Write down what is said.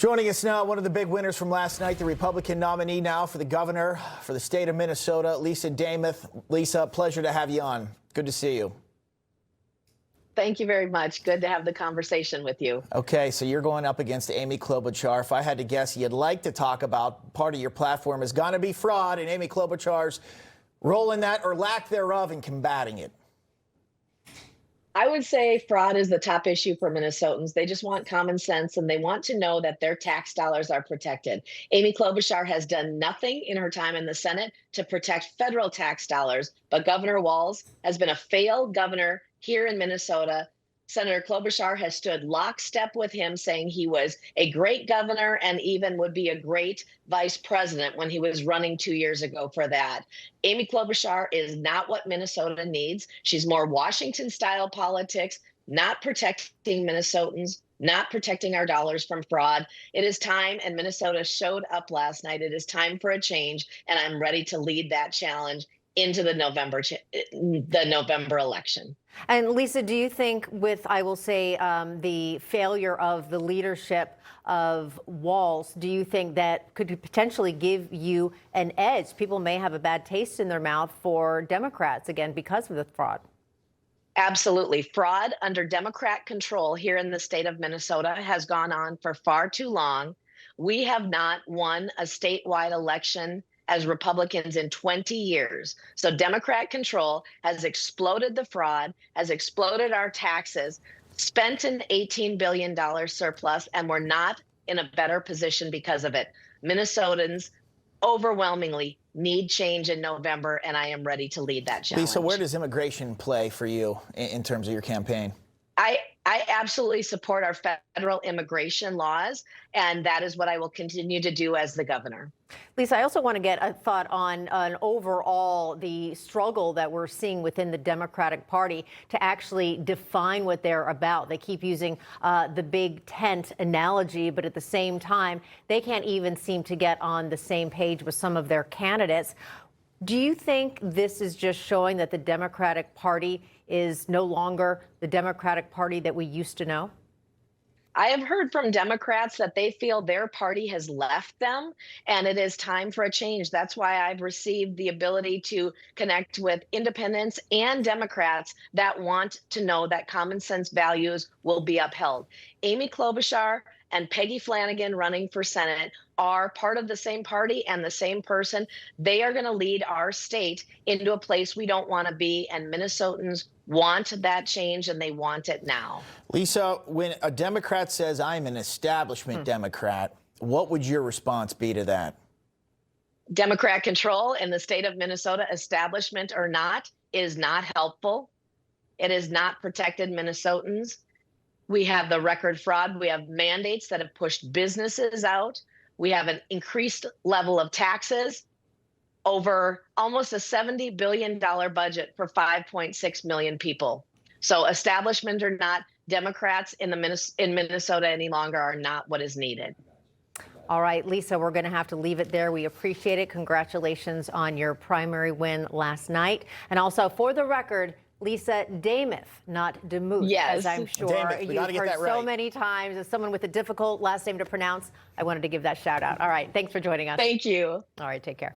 Joining us now, one of the big winners from last night, the Republican nominee now for the governor for the state of Minnesota, Lisa DeMuth. Lisa, pleasure to have you on. Good to see you. Thank you very much. Good to have the conversation with you. Okay, so you're going up against Amy Klobuchar. If I had to guess, you'd like to talk about part of your platform is going to be fraud and Amy Klobuchar's role in that or lack thereof in combating it. I would say fraud is the top issue for Minnesotans. They just want common sense and they want to know that their tax dollars are protected. Amy Klobuchar has done nothing in her time in the Senate to protect federal tax dollars, but Governor Walz has been a failed governor here in Minnesota. Senator Klobuchar has stood lockstep with him, saying he was a great governor and even would be a great vice president when he was running 2 years ago for that. Amy Klobuchar is not what Minnesota needs. She's more Washington-style politics, not protecting Minnesotans, not protecting our dollars from fraud. It is time, and Minnesota showed up last night. It is time for a change, and I'm ready to lead that challenge into the November election. And Lisa, do you think with, I will say, the failure of the leadership of Walz, do you think that could potentially give you an edge? People may have a bad taste in their mouth for Democrats, again, because of the fraud. Absolutely. Fraud under Democrat control here in the state of Minnesota has gone on for far too long. We have not won a statewide election as Republicans in 20 years. So Democrat control has exploded the fraud, has exploded our taxes, spent an $18 billion surplus, and we're not in a better position because of it. Minnesotans overwhelmingly need change in November, and I am ready to lead that challenge. Lisa, where does immigration play for you in terms of your campaign? I absolutely support our federal immigration laws, and that is what I will continue to do as the governor. Lisa, I also want to get a thought on overall the struggle that we're seeing within the Democratic Party to actually define what they're about. They keep using the big tent analogy, but at the same time, they can't even seem to get on the same page with some of their candidates. Do you think this is just showing that the Democratic Party is no longer the Democratic Party that we used to know? I have heard from Democrats that they feel their party has left them and it is time for a change. That's why I've received the ability to connect with independents and Democrats that want to know that common sense values will be upheld. Amy Klobuchar and Peggy Flanagan running for Senate are part of the same party and the same person. They are going to lead our state into a place we don't want to be, and Minnesotans want that change, and they want it now. Lisa, when a Democrat says, I'm an establishment Democrat, what would your response be to that? Democrat control in the state of Minnesota, establishment or not, is not helpful. It has not protected Minnesotans. We have the record fraud. We have mandates that have pushed businesses out. We have an increased level of taxes, over almost a $70 billion budget for 5.6 million people. So establishment or not, Democrats in Minnesota any longer are not what is needed. All right, Lisa, we're going to have to leave it there. We appreciate it. Congratulations on your primary win last night. And also, for the record, Lisa DeMuth, not DeMuth, yes, as I'm sure DeMuth, you've heard right. so many times. As someone with a difficult last name to pronounce, I wanted to give that shout out. All right, thanks for joining us. Thank you. All right, take care.